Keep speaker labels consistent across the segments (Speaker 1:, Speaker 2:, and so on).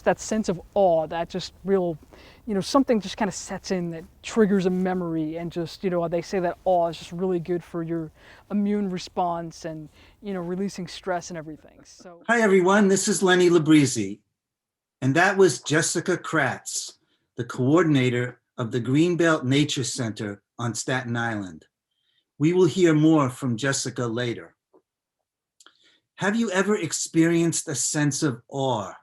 Speaker 1: that sense of awe, that just real, something just kind of sets in that triggers a memory, and just, they say that awe is just really good for your immune response and, releasing stress and everything. So.
Speaker 2: Hi everyone, this is Lenny Librizzi, and that was Jessica Kratz, the coordinator of the Greenbelt Nature Center on Staten Island. We will hear more from Jessica later. Have you ever experienced a sense of awe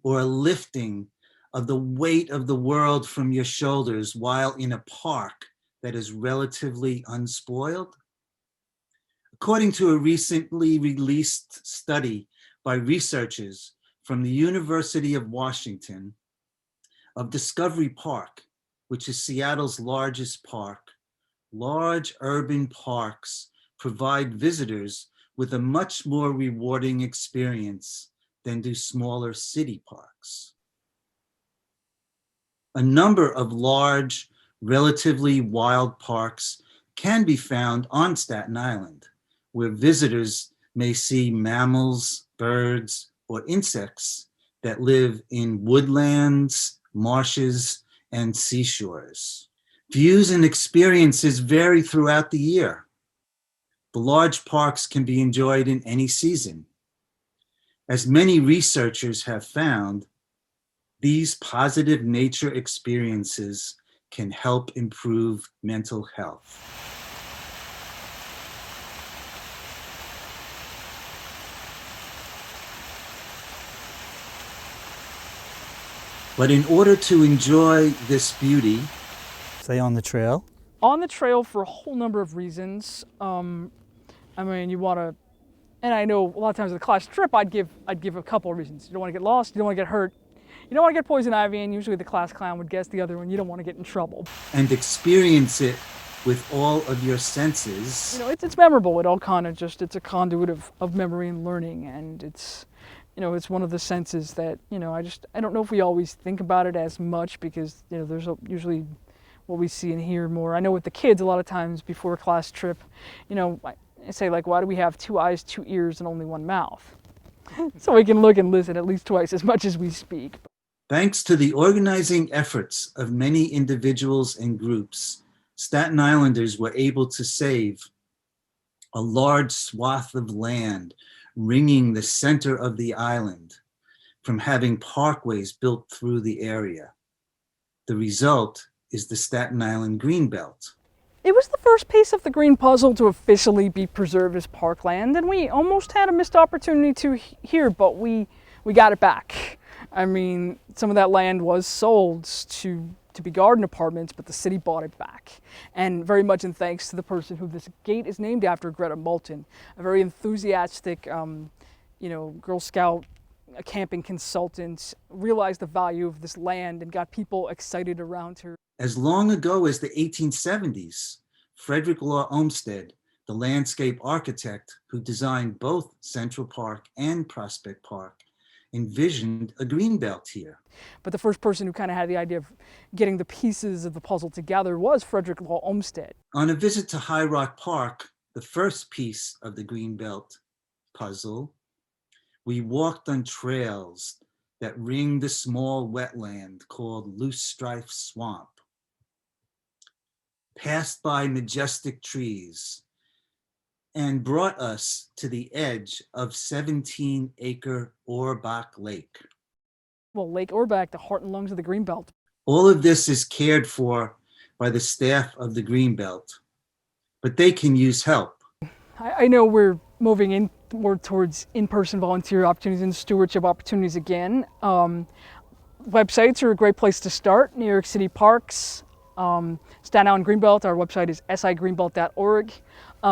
Speaker 2: or a lifting of the weight of the world from your shoulders while in a park that is relatively unspoiled? According to a recently released study by researchers from the University of Washington of Discovery Park, which is Seattle's largest park, large urban parks provide visitors with a much more rewarding experience than do smaller city parks. A number of large, relatively wild parks can be found on Staten Island, where visitors may see mammals, birds, or insects that live in woodlands, marshes, and seashores. Views and experiences vary throughout the year. The large parks can be enjoyed in any season. As many researchers have found, these positive nature experiences can help improve mental health. But in order to enjoy this beauty,
Speaker 3: stay on the trail.
Speaker 1: On the trail for a whole number of reasons. You want to, and I know a lot of times with a class trip, I'd give a couple of reasons. You don't want to get lost, you don't want to get hurt, you don't want to get poison ivy, and usually the class clown would guess the other one, you don't want to get in trouble.
Speaker 2: And experience it with all of your senses.
Speaker 1: It's memorable. It all kind of just, it's a conduit of memory and learning, and it's, it's one of the senses that, I don't know if we always think about it as much, because, there's usually what we see and hear more. I know with the kids, a lot of times before a class trip, I say, like, why do we have 2 eyes, 2 ears, and only 1 mouth? So we can look and listen at least twice as much as we speak.
Speaker 2: Thanks to the organizing efforts of many individuals and groups, Staten Islanders were able to save a large swath of land ringing the center of the island from having parkways built through the area. The result is the Staten Island Greenbelt.
Speaker 1: It was the first piece of the green puzzle to officially be preserved as parkland, and we almost had a missed opportunity to here, but we got it back. Some of that land was sold to be garden apartments, but the city bought it back. And very much in thanks to the person who this gate is named after, Greta Moulton, a very enthusiastic, Girl Scout, a camping consultant, realized the value of this land and got people excited around her.
Speaker 2: As long ago as the 1870s, Frederick Law Olmsted, the landscape architect who designed both Central Park and Prospect Park, envisioned a greenbelt here.
Speaker 1: But the first person who kind of had the idea of getting the pieces of the puzzle together was Frederick Law Olmsted.
Speaker 2: On a visit to High Rock Park, the first piece of the greenbelt puzzle, we walked on trails that ring the small wetland called Loosestrife Swamp, passed by majestic trees, and brought us to the edge of 17-acre Auerbach Lake.
Speaker 1: Well, Lake Auerbach, the heart and lungs of the Greenbelt.
Speaker 2: All of this is cared for by the staff of the Greenbelt, but they can use help.
Speaker 1: I know we're moving in more towards in-person volunteer opportunities and stewardship opportunities again. Websites are a great place to start. New York City Parks, Staten Island Greenbelt, our website is sigreenbelt.org.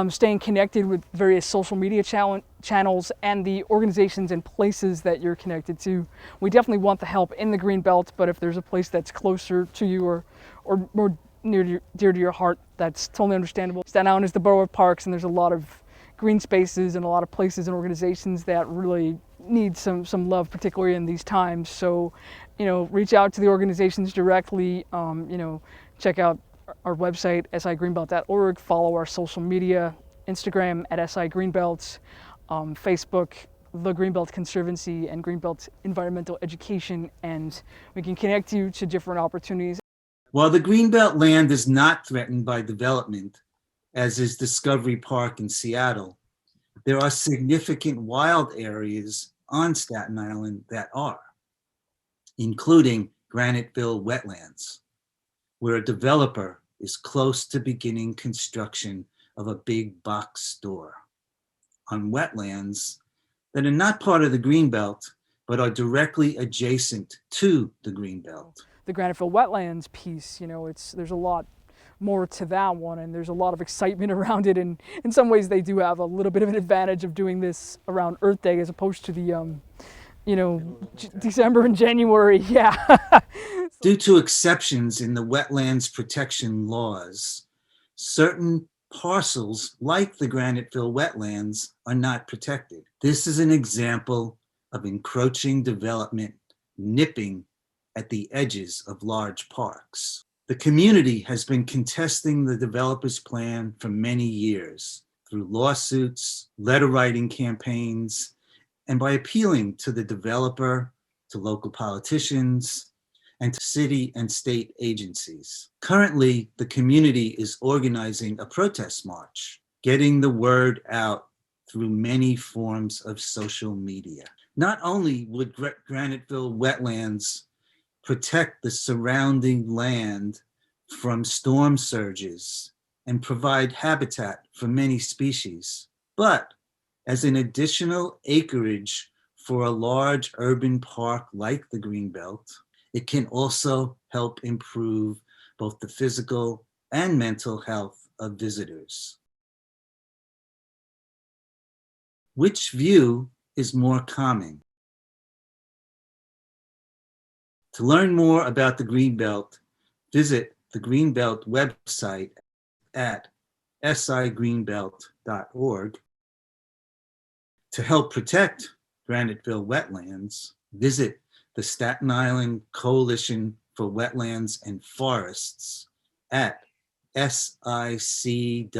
Speaker 1: Staying connected with various social media channels and the organizations and places that you're connected to. We definitely want the help in the Greenbelt, but if there's a place that's closer to you or more dear to your heart, that's totally understandable. Staten Island is the borough of parks, and there's a lot of green spaces and a lot of places and organizations that really need some love, particularly in these times. So, reach out to the organizations directly, check out our website, sigreenbelt.org, follow our social media, Instagram at sigreenbelt, Facebook, the Greenbelt Conservancy and Greenbelt Environmental Education, and we can connect you to different opportunities.
Speaker 2: While the Greenbelt land is not threatened by development, as is Discovery Park in Seattle, there are significant wild areas on Staten Island that are, including Graniteville Wetlands, where a developer is close to beginning construction of a big box store on wetlands that are not part of the Greenbelt, but are directly adjacent to the Greenbelt.
Speaker 1: The Graniteville Wetlands piece, there's a lot more to that one, and there's a lot of excitement around it, and in some ways they do have a little bit of an advantage of doing this around Earth Day as opposed to the December and January. Yeah.
Speaker 2: Due to exceptions in the wetlands protection laws, certain parcels like the Graniteville wetlands are not protected. This is an example of encroaching development nipping at the edges of large parks. The community has been contesting the developer's plan for many years through lawsuits, letter writing campaigns, and by appealing to the developer, to local politicians, and to city and state agencies. Currently, the community is organizing a protest march, getting the word out through many forms of social media. Not only would Graniteville wetlands protect the surrounding land from storm surges and provide habitat for many species, but as an additional acreage for a large urban park like the Greenbelt, it can also help improve both the physical and mental health of visitors. Which view is more common? To learn more about the Greenbelt, visit the Greenbelt website at sigreenbelt.org. To help protect Graniteville wetlands, visit the Staten Island Coalition for Wetlands and Forests at sicwf.org.